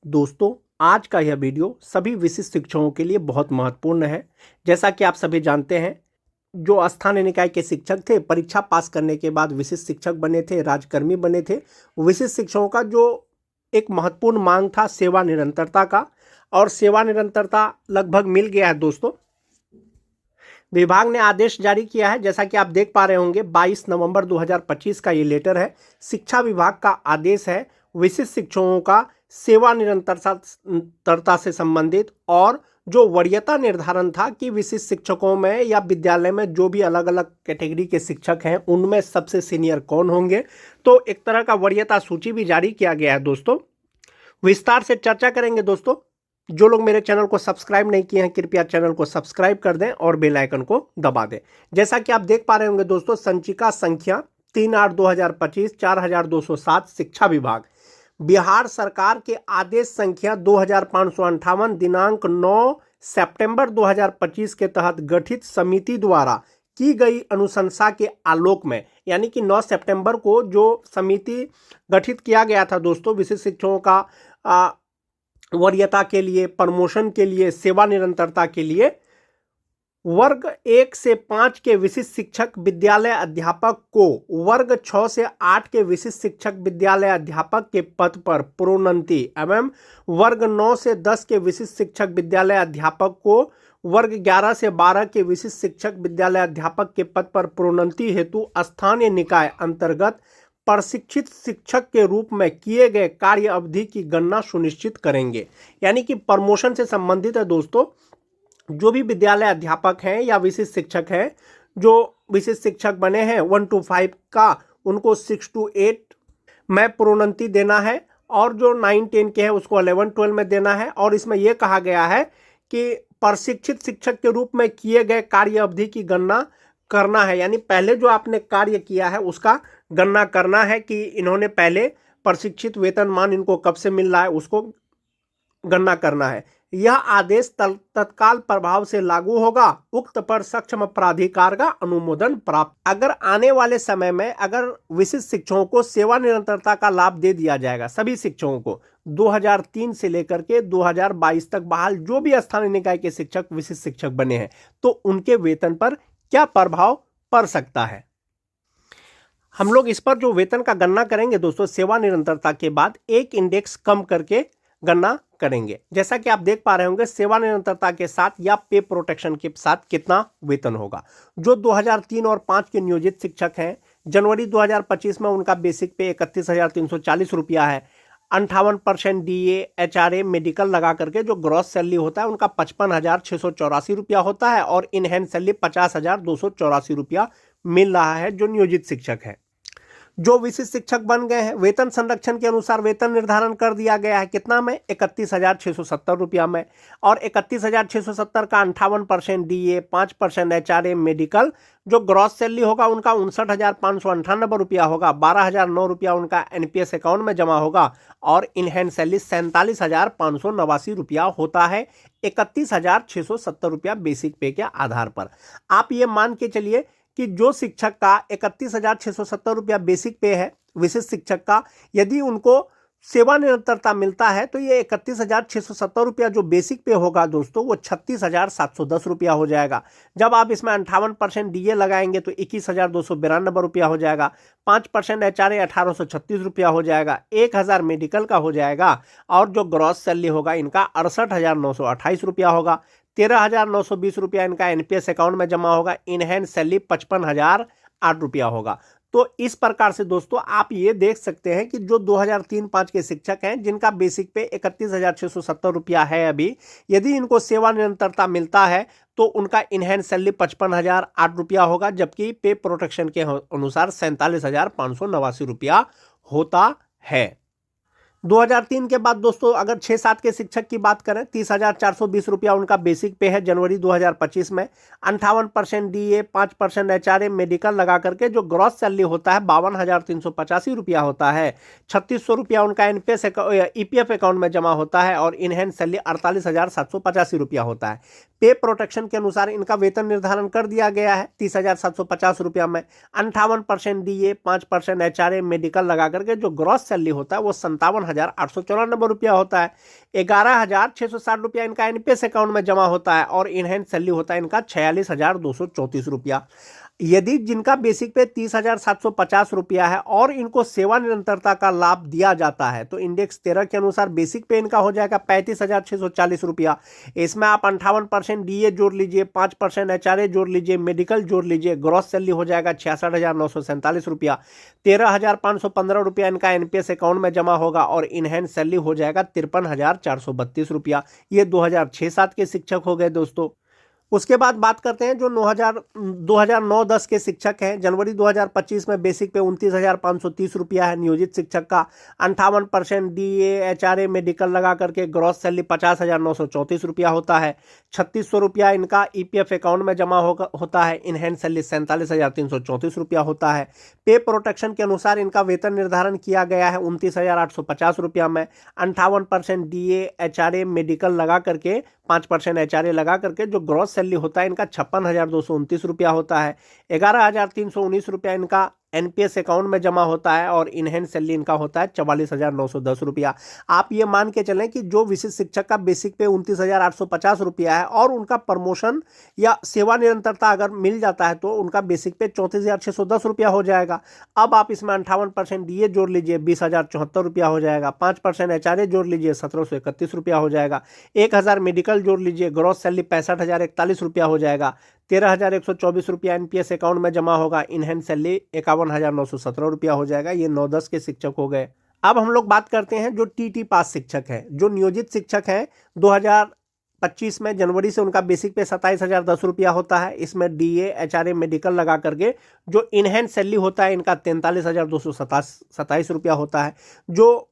दोस्तों, आज का यह वीडियो सभी विशिष्ट शिक्षकों के लिए बहुत महत्वपूर्ण है। जैसा कि आप सभी जानते हैं, जो स्थानीय निकाय के शिक्षक थे, परीक्षा पास करने के बाद विशिष्ट शिक्षक बने थे, राजकर्मी बने थे। विशिष्ट शिक्षकों का जो एक महत्वपूर्ण मांग था सेवा निरंतरता का, और सेवा निरंतरता लगभग मिल गया है। दोस्तों, विभाग ने आदेश जारी किया है, जैसा कि आप देख पा रहे होंगे 22 नवंबर 2025 का ये लेटर है। शिक्षा विभाग का आदेश है विशिष्ट शिक्षकों का सेवा निरंतरता से संबंधित, और जो वरीयता निर्धारण था कि विशिष्ट शिक्षकों में या विद्यालय में जो भी अलग अलग कैटेगरी के शिक्षक हैं उनमें सबसे सीनियर कौन होंगे, तो एक तरह का वरीयता सूची भी जारी किया गया है। दोस्तों, विस्तार से चर्चा करेंगे। दोस्तों, जो लोग मेरे चैनल को सब्सक्राइब नहीं किए हैं, कृपया चैनल को सब्सक्राइब कर दें और बेल आइकन को दबा दें। जैसा कि आप देख पा रहे होंगे दोस्तों, संचिका संख्या 3/8/2025 4207 शिक्षा विभाग, बिहार सरकार के आदेश संख्या 2558 दिनांक 9 सितंबर 2025 के तहत गठित समिति द्वारा की गई अनुशंसा के आलोक में, यानी कि 9 सितंबर को जो समिति गठित किया गया था दोस्तों विशिष्ट शिक्षकों का वरीयता के लिए, प्रमोशन के लिए, सेवा निरंतरता के लिए, वर्ग 1 से 5 के विशिष्ट शिक्षक विद्यालय अध्यापक को वर्ग 6 से 8 के विशिष्ट शिक्षक विद्यालय अध्यापक के पद पर प्रोन्नति एवं वर्ग 9 से 10 के विशिष्ट शिक्षक विद्यालय अध्यापक को वर्ग 11 से 12 के विशिष्ट शिक्षक विद्यालय अध्यापक के पद पर प्रोन्नति हेतु स्थानीय निकाय अंतर्गत प्रशिक्षित शिक्षक के रूप में किए गए कार्य अवधि की गणना सुनिश्चित करेंगे। यानी कि प्रमोशन से संबंधित है दोस्तों, जो भी विद्यालय अध्यापक हैं या विशिष्ट शिक्षक हैं, जो विशिष्ट शिक्षक बने हैं 1 to 5 का, उनको 6 to 8 में प्रोन्नति देना है, और जो 9-10 के हैं उसको 11-12 में देना है। और इसमें यह कहा गया है कि प्रशिक्षित शिक्षक के रूप में किए गए कार्य अवधि की गणना करना है, यानी पहले जो आपने कार्य किया है उसका गणना करना है कि इन्होंने पहले प्रशिक्षित वेतनमान इनको कब से मिल रहा है, उसको गणना करना है। यह आदेश तत्काल प्रभाव से लागू होगा। उक्त पर सक्षम प्राधिकार का अनुमोदन प्राप्त। अगर आने वाले समय में अगर विशिष्ट शिक्षकों को सेवा निरंतरता का लाभ दे दिया जाएगा, सभी शिक्षकों को 2003 से लेकर के 2022 तक बहाल जो भी स्थानीय निकाय के शिक्षक विशिष्ट शिक्षक बने हैं, तो उनके वेतन पर क्या प्रभाव पड़ सकता है। हम लोग इस पर जो वेतन का गणना करेंगे दोस्तों, सेवा निरंतरता के बाद एक इंडेक्स कम करके गणना करेंगे। जैसा कि आप देख पा रहे होंगे, सेवा निरंतरता के साथ या पे प्रोटेक्शन के साथ कितना वेतन होगा। जो 2003 और 5 के नियोजित शिक्षक हैं, जनवरी 2025 में उनका बेसिक पे 31,340 रुपया है। 58% DA HRA मेडिकल लगा करके जो ग्रॉस सैलरी होता है उनका 55,684 रुपया होता है, और इनहैंड सैलरी 50,284 रुपया मिल रहा है जो नियोजित शिक्षक है। जो विशिष्ट शिक्षक बन गए हैं, वेतन संरक्षण के अनुसार वेतन निर्धारण कर दिया गया है कितना में, 31,670 रुपया में, और 31,670 का 58% DA, 5% HRA मेडिकल, जो ग्रॉस सैलरी होगा उनका 59,598 रुपया होगा, 12,009 रुपया उनका NPS अकाउंट में जमा होगा, और इनहैंड सैलरी 47,589 रुपया होता है 31,670 रुपया बेसिक पे के आधार पर। आप ये मान के चलिए कि जो शिक्षक का 31,670 रुपया बेसिक पे है विशिष्ट शिक्षक का, यदि उनको सेवा निरंतरता मिलता है तो ये 31,670 रुपया जो बेसिक पे होगा दोस्तों, वो 36,710 रुपया हो जाएगा। जब आप इसमें 58% DA लगाएंगे तो 21,292 रुपया हो जाएगा, 5% HRA 1,836 रुपया हो जाएगा, 1,000 मेडिकल का हो जाएगा, और जो ग्रॉस सैलरी होगा इनका 68,928 रुपया होगा, 13,920 रुपया इनका NPS अकाउंट में जमा होगा, इनहैंड सैलरी 55,008 रुपया होगा। तो इस प्रकार से दोस्तों आप ये देख सकते हैं कि जो 2003-5 के शिक्षक हैं जिनका बेसिक पे 31,670 रुपया है अभी, यदि इनको सेवा निरंतरता मिलता है तो उनका इनहैंड सैलरी 55,008 रुपया होगा, जबकि पे प्रोटेक्शन के अनुसार 47,589 रुपया होता है। 2003 के बाद दोस्तों अगर 6-7 के शिक्षक की बात करें, 30,420 रुपया उनका बेसिक पे है जनवरी 2025 में। 58% DA, 5% HRA मेडिकल लगा करके जो ग्रॉस सैलरी होता है 52,385 रुपया होता है। 3,600 रुपया उनका NPS EPF अकाउंट में जमा होता है, और इनहैंड सैलरी 48,785 रुपया होता है। पे प्रोटेक्शन के अनुसार इनका वेतन निर्धारण कर दिया गया है 30,750 रुपया में। 58% DA, 5% HRA मेडिकल लगा करके जो ग्रॉस सैलरी होता है वो 57,000 ₹53,894 होता है। ₹11,660 इनका एनपीएस अकाउंट में जमा होता है और इनहैंड सैलरी होता है इनका ₹46,234। यदि जिनका बेसिक पे ₹30,750 है और इनको सेवा निरंतरता का लाभ दिया जाता है तो इंडेक्स 13 के अनुसार बेसिक पे इनका हो जाएगा ₹35,640। इसमें आप 58% डीए जोड़ लीजिए, 5% एचआरए जोड़ लीजिए, मेडिकल जोड़ लीजिए, ग्रॉस सैलरी हो जाएगा ₹66,947। ₹13,515 इनका एनपीएस अकाउंट में जमा होगा और इनहैंड सैलरी हो जाएगा ₹53,432। ये 2006-7 के शिक्षक हो गए दोस्तों। उसके बाद बात करते हैं जो 2009-10 के शिक्षक हैं। जनवरी 2025 में बेसिक पे ₹29,530 है नियोजित शिक्षक का। 58% डीए एचआरए मेडिकल लगा करके ग्रॉस सैलरी ₹50,934 होता है। ₹3,600 इनका ईपीएफ अकाउंट में जमा होता है। इनहैंड सैलरी ₹47,334 होता है। पे प्रोटेक्शन के अनुसार इनका वेतन निर्धारण किया गया है ₹29,850 में। 58% डीए एचआरए मेडिकल लगा करके 5% एचआरए लगा करके जो ग्रॉस सैलरी होता है इनका ₹56,229 होता है। ₹11,319 इनका एनपीएस अकाउंट में जमा होता है और इनहैंड सैलरी इनका होता है ₹44,910। आप ये मान के चलें कि जो विशिष्ट शिक्षक का बेसिक पे ₹29,850 है और उनका प्रमोशन या सेवा निरंतरता अगर मिल जाता है तो उनका बेसिक पे ₹34,610 हो जाएगा। अब आप इसमें 58% डीए जोड़ लीजिए, ₹20,074 हो जाएगा। 5% एचआरए जोड़ लीजिए, ₹1,731 हो जाएगा। 1,000 मेडिकल जोड़ लीजिए, ग्रॉस सैलरी ₹65,041 हो जाएगा। ₹13,124 एनपीएस अकाउंट में जमा होगा। इनहैंड सैलरी ₹51,917 हो जाएगा। ये 9-10 के शिक्षक हो गए। अब हम लोग बात करते हैं जो टीटी पास शिक्षक हैं, जो नियोजित शिक्षक हैं। 2025 में जनवरी से उनका बेसिक पे ₹27,010 होता है। इसमें डीए एचआरए मेडिकल लगा करके जो इनहैंड सैलरी होता है इनका ₹43,227 होता है। जो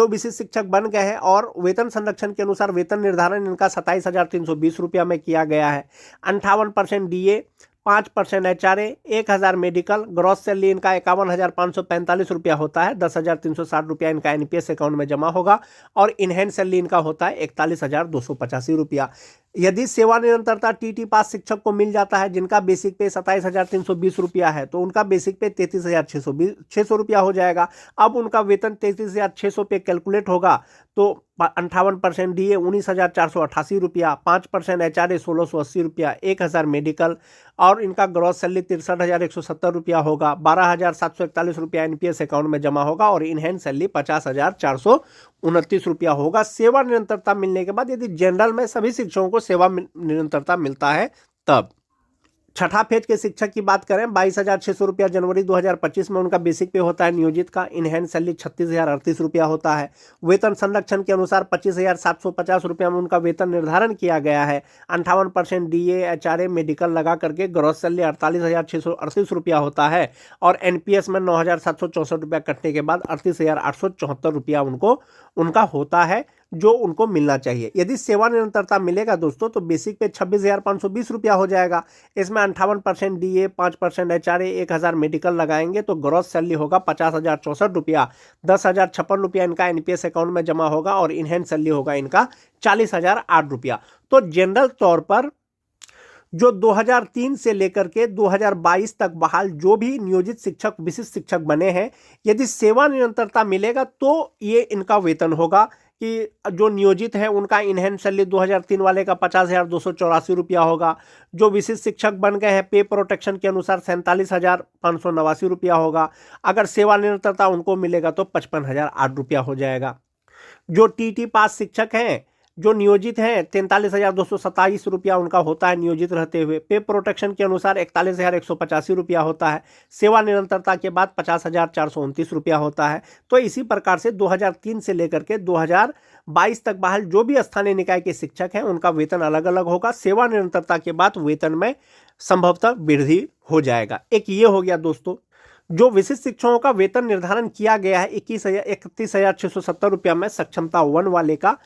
विशिष्ट शिक्षक बन गए हैं और वेतन संरक्षण के अनुसार वेतन निर्धारण इनका ₹27,320 में किया गया है। 58% DA, 5% HRA, 1,000 medical, gross salary इनका ₹51,545 होता है। ₹10,360 इनका एनपीएस अकाउंट में जमा होगा और इनहैंड सैलरी इनका होता है ₹41,285। यदि सेवा निरंतरता टीटी पास शिक्षक को मिल जाता है जिनका बेसिक पे ₹27,320 है तो उनका बेसिक पे ₹33,600 हो जाएगा। अब उनका वेतन 33,600 पे कैलकुलेट होगा तो 58% डीए ₹19,488, 5% एचआरए ₹1,680, 1,000 मेडिकल और इनका ग्रॉस सैलरी ₹63,170 होगा। ₹12,741 एनपीएस अकाउंट में जमा होगा और इनहैंड सैलरी ₹50,429 होगा। सेवा निरंतरता मिलने के बाद यदि जनरल में सभी शिक्षकों को सेवा निरंतरता मिलता है तब। छठा फेज के शिक्षक की बात करें, ₹22,600 जनवरी 2025 में उनका बेसिक पे होता है नियोजित का। इनहैंड सैलरी ₹36,038 होता है। वेतन संरक्षण के अनुसार ₹25,750 में उनका वेतन निर्धारण किया गया है। 58% डीए एचआरए मेडिकल लगा करके ग्रॉस सैलरी ₹48,638 होता है और एनपीएस में ₹9,764 कटने के बाद ₹38,874 उनका होता है जो उनको मिलना चाहिए। यदि सेवा निरंतरता मिलेगा दोस्तों तो बेसिक पे ₹26,520 हो जाएगा। इसमें 58% डीए, 5% एचआरए, 1,000 मेडिकल लगाएंगे तो ग्रॉस सैलरी होगा ₹50,064। ₹10,056 इनका एनपीएस अकाउंट में जमा होगा और इनहैंड सैलरी होगा इनका ₹40,008। तो जनरल तौर पर जो 2003 से लेकर के 2022 तक बहाल जो भी नियोजित शिक्षक विशिष्ट शिक्षक बने हैं, यदि सेवा निरंतरता मिलेगा तो ये इनका वेतन होगा कि जो नियोजित है उनका इनहैंड सैलरी 2003 वाले का ₹50,284 होगा। जो विशिष्ट शिक्षक बन गए हैं पे प्रोटेक्शन के अनुसार ₹47,589 होगा। अगर सेवा निरंतरता उनको मिलेगा तो ₹55,008 हो जाएगा। जो टीटी पास शिक्षक हैं जो नियोजित हैं ₹43,227 उनका होता है नियोजित रहते हुए। पे प्रोटेक्शन के अनुसार ₹41,185 होता है। सेवा निरंतरता के बाद ₹50,429 होता है। तो इसी प्रकार से 2003 से लेकर के 2022 तक बहाल जो भी स्थानीय निकाय के शिक्षक हैं उनका वेतन अलग अलग होगा। सेवा निरंतरता के बाद वेतन में संभवतः वृद्धि हो जाएगा। एक ये हो गया दोस्तों जो विशिष्ट शिक्षकों का वेतन निर्धारण किया गया है ₹31,670 में सक्षमता 1 वाले का।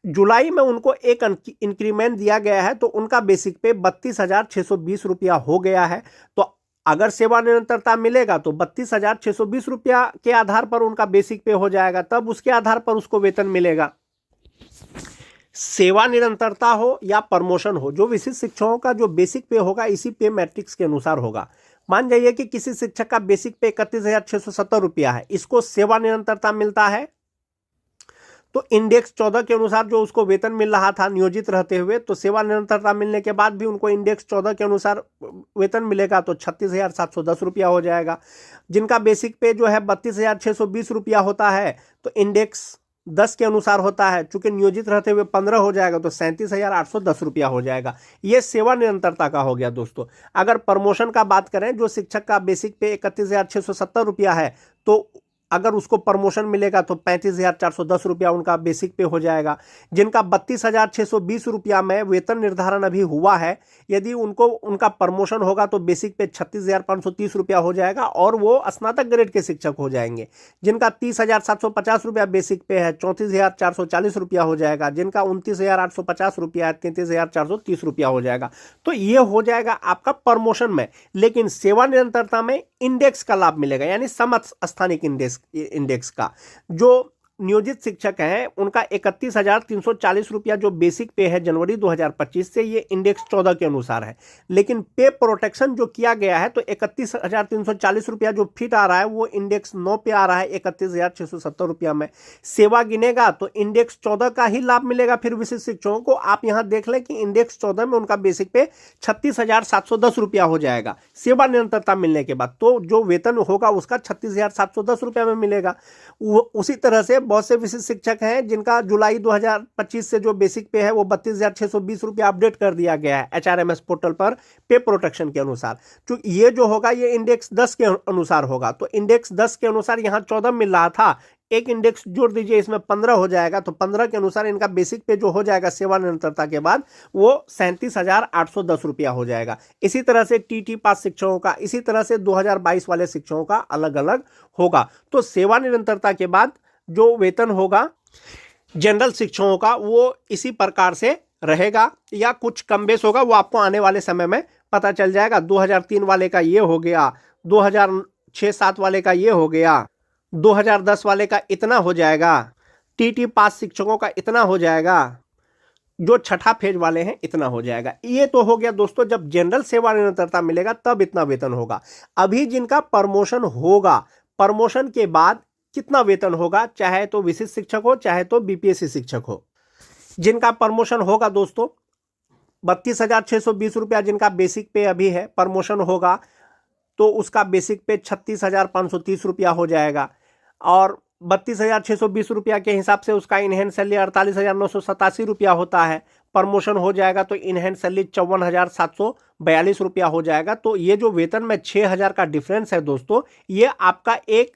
जुलाई में उनको एक इंक्रीमेंट दिया गया है तो उनका बेसिक पे ₹32,620 हो गया है। तो अगर सेवा निरंतरता मिलेगा तो ₹32,620 के आधार पर उनका बेसिक पे हो जाएगा, तब उसके आधार पर उसको वेतन मिलेगा। सेवा निरंतरता हो या प्रमोशन हो, जो विशिष्ट शिक्षकों का जो बेसिक पे होगा इसी पे मैट्रिक्स के अनुसार होगा। मान जाइए कि किसी शिक्षक का बेसिक पे ₹31,670 है, इसको सेवा निरंतरता मिलता है तो इंडेक्स 14 के अनुसार जो उसको वेतन मिल रहा था नियोजित रहते हुए, तो सेवा निरंतरता मिलने के बाद भी उनको इंडेक्स 14 के अनुसार वेतन मिलेगा, तो 36,710 रुपया हो जाएगा। जिनका बेसिक पे जो है 32,620 रुपया होता है, तो इंडेक्स 10 के अनुसार होता है, चूंकि नियोजित रहते हुए 15 हो जाएगा, तो 37,810 रुपया हो जाएगा। ये सेवा निरंतरता का हो गया दोस्तों। अगर प्रमोशन का बात करें, जो शिक्षक का बेसिक पे 31,670 रुपया है, तो अगर उसको प्रमोशन मिलेगा तो 35,410 रुपया उनका बेसिक पे हो जाएगा। जिनका 32,620 रुपया में वेतन निर्धारण अभी हुआ है, यदि उनको उनका प्रमोशन होगा तो बेसिक पे 36,530 रुपया हो जाएगा और वो स्नातक ग्रेड के शिक्षक हो जाएंगे। जिनका 30,750 रुपया बेसिक पे है, 34,440 रुपया हो जाएगा। जिनका 29,850 रुपया है, 33,430 रुपया हो जाएगा। तो ये हो जाएगा आपका प्रमोशन में। लेकिन सेवा निरंतरता में इंडेक्स का लाभ मिलेगा, यानी समस्थानिक इंडेक्स का। जो नियोजित शिक्षक हैं उनका 31,340 रुपया जो बेसिक पे है जनवरी 2025 से, ये इंडेक्स 14 के अनुसार है। लेकिन पे प्रोटेक्शन जो किया गया है, तो 31,340 रुपया जो फिट आ रहा है वो इंडेक्स 9 पे आ रहा है 31,670 रुपया में। सेवा गिनेगा तो इंडेक्स 14 का ही लाभ मिलेगा फिर विशिष्ट शिक्षकों को। आप यहाँ देख लें कि इंडेक्स 14 में उनका बेसिक पे 36,710 रुपया हो जाएगा सेवा निरंतरता मिलने के बाद। तो जो वेतन होगा उसका 36,710 रुपया में मिलेगा। उसी तरह से बहुत से विशिष्ट शिक्षक हैं जिनका जुलाई 2025 से जो बेसिक पे है वो 32,620 रुपया अपडेट कर दिया गया है HRMS पोर्टल पर पे प्रोटेक्शन के अनुसार। क्योंकि ये जो होगा ये इंडेक्स 10 के अनुसार होगा, तो इंडेक्स 10 के अनुसार यहाँ 14 मिल रहा था, एक इंडेक्स जोड़ दीजिए इसमें 15 हो जाएगा, तो 15 के अनुसार इनका बेसिक पे जो हो जाएगा सेवा निरंतरता के बाद वो 37,810 रुपया हो जाएगा। इसी तरह से TT पास शिक्षकों का, इसी तरह से 2022 वाले शिक्षकों का अलग अलग होगा। तो सेवा निरंतरता के बाद जो वेतन होगा जनरल शिक्षकों का वो इसी प्रकार से रहेगा या कुछ कम बेस होगा, वो आपको आने वाले समय में पता चल जाएगा। 2003 वाले का ये हो गया, 2006-7 वाले का ये हो गया, 2010 वाले का इतना हो जाएगा, TT पास शिक्षकों का इतना हो जाएगा, जो छठा फेज वाले हैं इतना हो जाएगा। ये तो हो गया दोस्तों, जब जनरल सेवा निरंतरता मिलेगा तब इतना वेतन होगा। अभी जिनका प्रमोशन होगा, प्रमोशन के बाद कितना वेतन होगा, चाहे तो विशिष्ट शिक्षक हो चाहे तो BPSC शिक्षक हो। जिनका प्रमोशन होगा दोस्तों 32,620 रुपया जिनका बेसिक पे अभी है, प्रमोशन होगा तो उसका बेसिक पे 36,530 रुपया हो जाएगा। और 32,620 रुपया के हिसाब से उसका इनहेंस सैलरी 48,987 रुपया होता है। प्रमोशन हो जाएगा तो इनहेंस सैलरी 54,742 रुपया हो जाएगा। तो ये जो वेतन में 6,000 का डिफरेंस है दोस्तों, ये आपका एक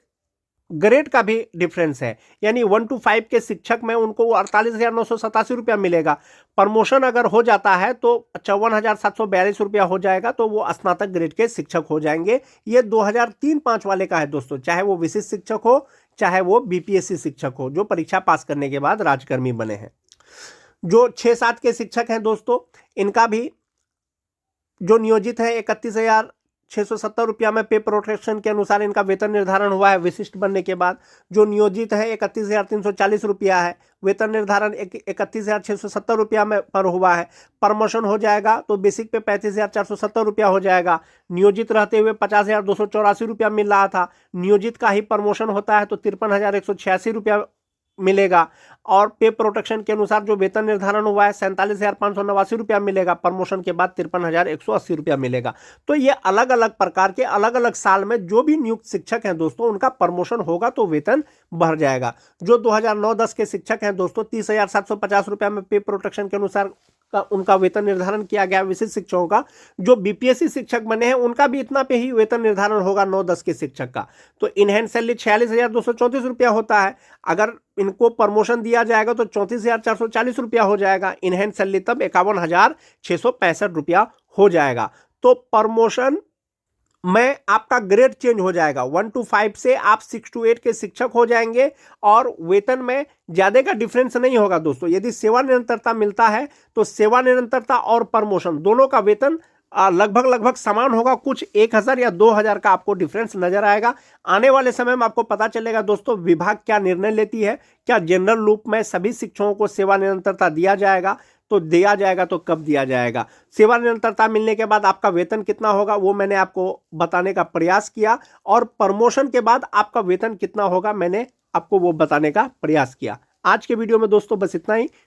ग्रेड का भी डिफरेंस है। यानी 1 to 5 के शिक्षक में उनको 48,987 रुपया मिलेगा। प्रमोशन अगर हो जाता है तो 54,742 रुपया हो जाएगा, तो वो स्नातक ग्रेड के शिक्षक हो जाएंगे। ये 2003-5 वाले का है दोस्तों, चाहे वो विशिष्ट शिक्षक हो चाहे वो BPSC शिक्षक हो जो परीक्षा पास करने के बाद राजकर्मी बने हैं। जो 6-7 के शिक्षक हैं दोस्तों, इनका भी जो नियोजित है 31,670 रुपया में पे प्रोटेक्शन के अनुसार इनका वेतन निर्धारण हुआ है विशिष्ट बनने के बाद। जो नियोजित है 31,340 रुपया है, वेतन निर्धारण 31,670 रुपया में पर हुआ है। प्रमोशन हो जाएगा तो बेसिक पे 35,470 रुपया हो जाएगा। नियोजित रहते हुए 50,284 रुपया मिल रहा था, नियोजित का ही प्रमोशन होता है तो 53,186 रुपया मिलेगा। और पे प्रोटेक्शन के अनुसार जो वेतन निर्धारण हुआ है 47,589 रुपया मिलेगा, प्रमोशन के बाद 53,180 रुपया मिलेगा। तो ये अलग अलग प्रकार के अलग अलग साल में जो भी नियुक्त शिक्षक हैं दोस्तों, उनका प्रमोशन होगा तो वेतन बढ़ जाएगा। जो 2009-10 के शिक्षक हैं दोस्तों, 30,750 रुपया में पे प्रोटेक्शन के अनुसार उनका वेतन निर्धारण किया गया विशिष्ट शिक्षकों का। जो BPSC शिक्षक बने हैं उनका भी इतना पे ही वेतन निर्धारण होगा 9-10 के शिक्षक का। तो इनहेंस सैलरी 46,234 रुपया होता है, अगर इनको प्रमोशन दिया जाएगा तो 34,440 रुपया हो जाएगा। इनहेंस सैलरी तब 51,665 रुपया हो जाएगा। तो प्रमोशन में आपका ग्रेड चेंज हो जाएगा, 1 to 5 से आप 6 to 8 के शिक्षक हो जाएंगे और वेतन में ज़्यादा का डिफरेंस नहीं होगा दोस्तों। यदि सेवा निरंतरता मिलता है तो सेवा निरंतरता और प्रमोशन दोनों का वेतन लगभग समान होगा, कुछ 1,000 या 2,000 का आपको डिफरेंस नजर आएगा। आने वाले समय में आपको पता चलेगा दोस्तों विभाग क्या निर्णय लेती है, क्या जनरल लूप में सभी शिक्षकों को सेवा निरंतरता दिया जाएगा, तो दिया जाएगा तो कब दिया जाएगा। सेवा निरंतरता मिलने के बाद आपका वेतन कितना होगा वो मैंने आपको बताने का प्रयास किया, और प्रमोशन के बाद आपका वेतन कितना होगा मैंने आपको वो बताने का प्रयास किया। आज के वीडियो में दोस्तों बस इतना ही।